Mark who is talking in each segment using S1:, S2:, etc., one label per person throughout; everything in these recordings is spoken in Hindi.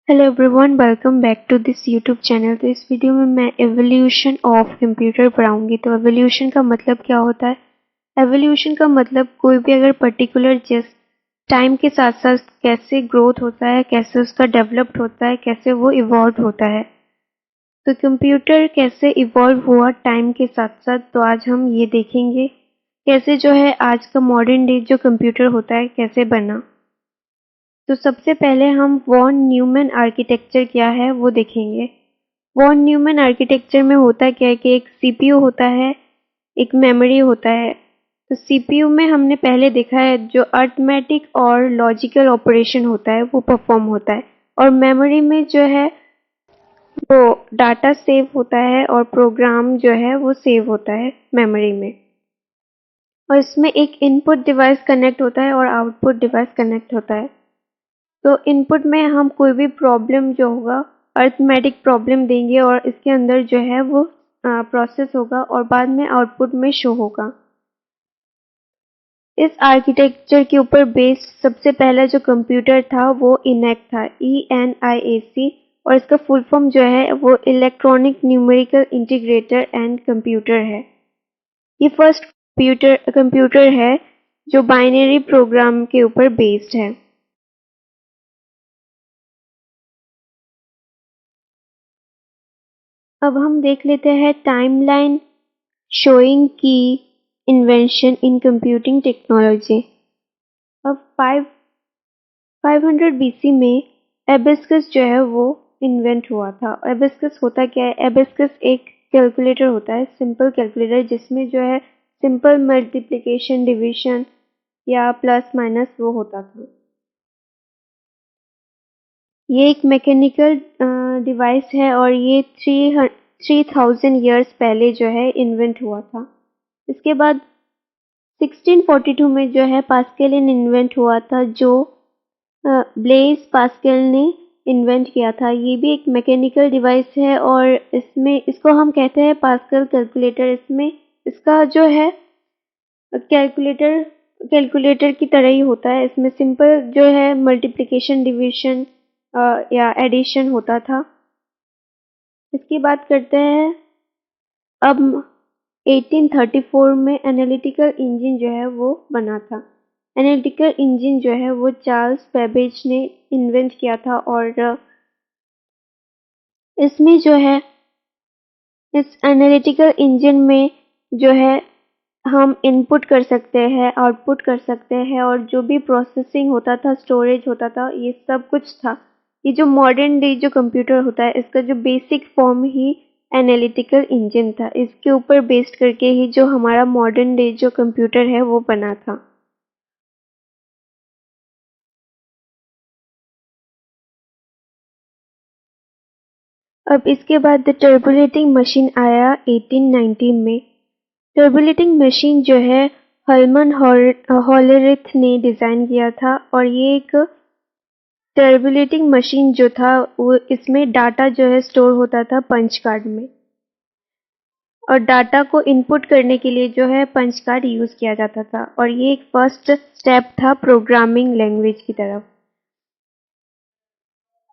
S1: Hello everyone, welcome back to this YouTube channel. तो इस वीडियो में मैं एवोल्यूशन ऑफ कंप्यूटर पढ़ाऊंगी। तो एवोल्यूशन का मतलब क्या होता है? एवोल्यूशन का मतलब कोई भी अगर पर्टिकुलर चीज टाइम के साथ साथ कैसे ग्रोथ होता है, कैसे उसका डेवलप्ड होता है, कैसे वो इवॉल्व होता है। तो कंप्यूटर कैसे इवॉल्व हुआ टाइम के साथ साथ, तो आज हम ये देखेंगे कैसे जो है आज का मॉडर्न डे जो कंप्यूटर होता है कैसे बना। तो सबसे पहले हम वॉन न्यूमैन आर्किटेक्चर क्या है वो देखेंगे। वॉन न्यूमैन आर्किटेक्चर में होता क्या है कि एक सीपीयू होता है, एक मेमोरी होता है। तो सीपीयू में हमने पहले देखा है जो अरिथमेटिक और लॉजिकल ऑपरेशन होता है वो परफॉर्म होता है, और मेमोरी में जो है वो डाटा सेव होता है और प्रोग्राम जो है वो सेव होता है मेमोरी में। और इसमें एक इनपुट डिवाइस कनेक्ट होता है और आउटपुट डिवाइस कनेक्ट होता है। तो इनपुट में हम कोई भी प्रॉब्लम जो होगा अरिथमेटिक प्रॉब्लम देंगे और इसके अंदर जो है वो प्रोसेस होगा और बाद में आउटपुट में शो होगा। इस आर्किटेक्चर के ऊपर बेस्ड सबसे पहला जो कंप्यूटर था वो इनैक था, ENIAC, और इसका फुल फॉर्म जो है वो electronic numerical integrator and computer है। ये फर्स्ट कंप्यूटर है जो बाइनरी प्रोग्राम के ऊपर बेस्ड है। अब हम देख लेते हैं टाइमलाइन शोइंग की इन्वेंशन इन कंप्यूटिंग टेक्नोलॉजी। अब 500 BC में एबेस्कस जो है वो इन्वेंट हुआ था। एबेस्कस होता क्या है? एबेस्कस एक कैलकुलेटर होता है, सिंपल कैलकुलेटर, जिसमें जो है सिंपल मल्टीप्लिकेशन, डिवीजन या प्लस माइनस वो होता था। ये एक मैकेनिकल डिवाइस है और ये 3000 ईयर्स पहले जो है इन्वेंट हुआ था। इसके बाद 1642 में जो है पास्कलिन इन्वेंट हुआ था, जो ब्लेज पास्कल ने इन्वेंट किया था। ये भी एक मैकेनिकल डिवाइस है और इसको हम कहते हैं पास्कल कैलकुलेटर। इसमें इसका जो है कैलकुलेटर कैलकुलेटर की तरह ही होता है। इसमें सिंपल जो है मल्टीप्लिकेशन, डिवीजन या एडिशन होता था। इसकी बात करते हैं। अब 1834 में एनालिटिकल इंजन जो है वो बना था। एनालिटिकल इंजन जो है वो चार्ल्स बेबेज ने इन्वेंट किया था, और इसमें जो है इस एनालिटिकल इंजन में जो है हम इनपुट कर सकते हैं, आउटपुट कर सकते हैं, और जो भी प्रोसेसिंग होता था, स्टोरेज होता था, ये सब कुछ था। ये जो मॉडर्न डे जो कंप्यूटर होता है इसका जो बेसिक फॉर्म ही एनालिटिकल इंजन था। इसके ऊपर बेस्ड करके ही जो हमारा मॉडर्न डे जो कंप्यूटर है वो बना था। अब इसके बाद द टर्बुलेटिंग मशीन आया 1819 में। टर्बुलेटिंग मशीन जो है हर्मन हॉलरिथ ने डिज़ाइन किया था, और ये एक टर्बुलेटिंग मशीन जो था वो इसमें डाटा जो है स्टोर होता था पंच कार्ड में, और डाटा को इनपुट करने के लिए जो है पंच कार्ड यूज़ किया जाता था, और ये एक फर्स्ट स्टेप था प्रोग्रामिंग लैंग्वेज की तरफ।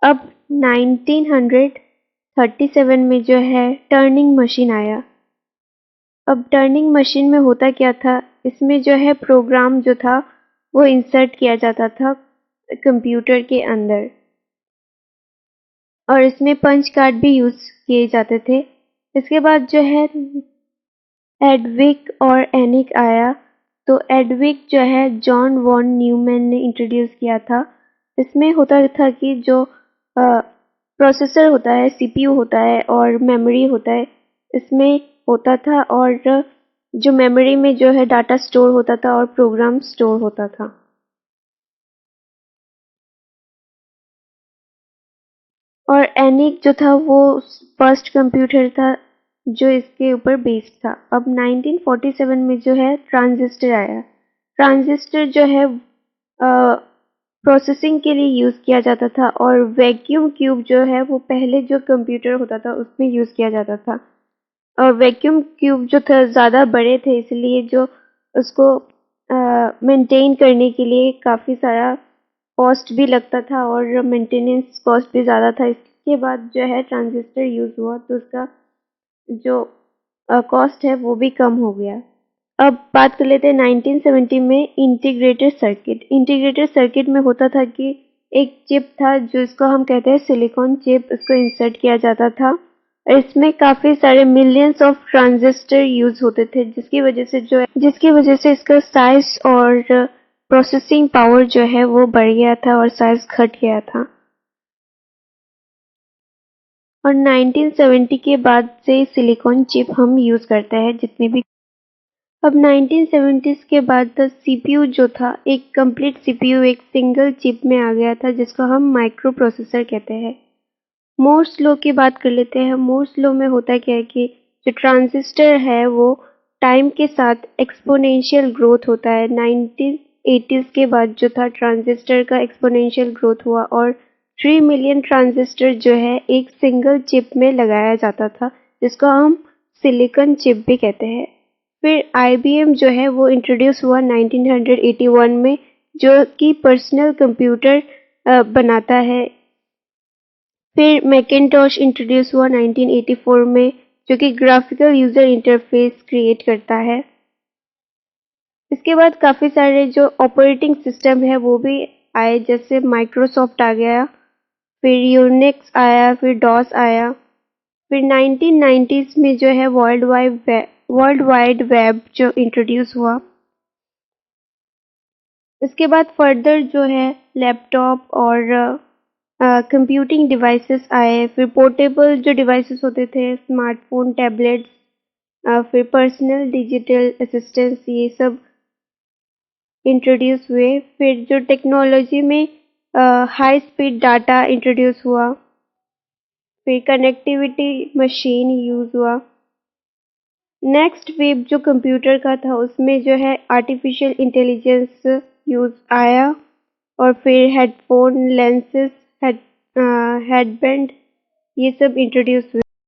S1: अब 1937 में जो है टर्निंग मशीन आया। अब टर्निंग मशीन में होता क्या था? इसमें जो है प्रोग्राम जो था वो इंसर्ट किया जाता था कंप्यूटर के अंदर, और इसमें पंच कार्ड भी यूज़ किए जाते थे। इसके बाद जो है एडविक और एनिक आया। तो एडविक जो है जॉन वॉन न्यूमैन ने इंट्रोड्यूस किया था। इसमें होता था कि जो प्रोसेसर होता है, सीपीयू होता है और मेमोरी होता है, इसमें होता था, और जो मेमोरी में जो है डाटा स्टोर होता था और प्रोग्राम स्टोर होता था। और एनिक जो था वो फर्स्ट कंप्यूटर था जो इसके ऊपर बेस्ड था। अब 1947 में जो है ट्रांजिस्टर आया। ट्रांजिस्टर जो है प्रोसेसिंग के लिए यूज़ किया जाता था, और वैक्यूम ट्यूब जो है वो पहले जो कंप्यूटर होता था उसमें यूज़ किया जाता था। और वैक्यूम ट्यूब जो था ज़्यादा बड़े थे, इसलिए जो उसको मेंटेन करने के लिए काफ़ी सारा कॉस्ट भी लगता था और मेंटेनेंस कॉस्ट भी ज़्यादा था। इसके बाद जो है ट्रांजिस्टर यूज़ हुआ तो उसका जो कॉस्ट है वो भी कम हो गया। अब बात कर लेते हैं 1970 में इंटीग्रेटेड सर्किट। इंटीग्रेटेड सर्किट में होता था कि एक चिप था जिसको हम कहते हैं सिलिकॉन चिप, उसको इंसर्ट किया जाता था। इसमें काफ़ी सारे मिलियंस ऑफ ट्रांजिस्टर यूज़ होते थे जिसकी वजह से इसका साइज और प्रोसेसिंग पावर जो है वो बढ़ गया था और साइज घट गया था। और 1970 के बाद से सिलिकॉन चिप हम यूज़ करते हैं जितनी भी। अब 1970s के बाद द सीपीयू जो था, एक कंप्लीट सीपीयू एक सिंगल चिप में आ गया था जिसको हम माइक्रो प्रोसेसर कहते हैं। मोर्स लॉ की बात कर लेते हैं। मोर्स लॉ में होता क्या है कि जो ट्रांजिस्टर है वो टाइम के साथ एक्सपोनेंशियल ग्रोथ होता है। 1980s के बाद जो था ट्रांजिस्टर का एक्सपोनेंशियल ग्रोथ हुआ और 3 मिलियन ट्रांजिस्टर जो है एक सिंगल चिप में लगाया जाता था जिसको हम सिलिकॉन चिप भी कहते हैं। फिर IBM जो है वो इंट्रोड्यूस हुआ 1981 में, जो कि पर्सनल कंप्यूटर बनाता है। फिर मैकिन्टॉश इंट्रोड्यूस हुआ 1984 में, जो कि ग्राफिकल यूजर इंटरफेस क्रिएट करता है। इसके बाद काफ़ी सारे जो ऑपरेटिंग सिस्टम है वो भी आए, जैसे माइक्रोसॉफ्ट आ गया, फिर यूनिक्स आया, फिर डॉस आया। फिर 1990s में जो है वर्ल्ड वाइड वेब जो इंट्रोड्यूस हुआ। इसके बाद फर्दर जो है लैपटॉप और कंप्यूटिंग डिवाइसेस आए। फिर पोर्टेबल जो डिवाइसेस होते थे, स्मार्टफोन, टैबलेट्स, फिर पर्सनल डिजिटल असिस्टेंट्स, ये सब इंट्रोड्यूस हुए। फिर जो टेक्नोलॉजी में हाई स्पीड डाटा इंट्रोड्यूस हुआ। फिर कनेक्टिविटी मशीन यूज़ हुआ। नेक्स्ट वेव जो कंप्यूटर का था उसमें जो है आर्टिफिशियल इंटेलिजेंस यूज़ आया। और फिर हेडफोन, लेंसेस, हेडबैंड, ये सब इंट्रोड्यूस हुए।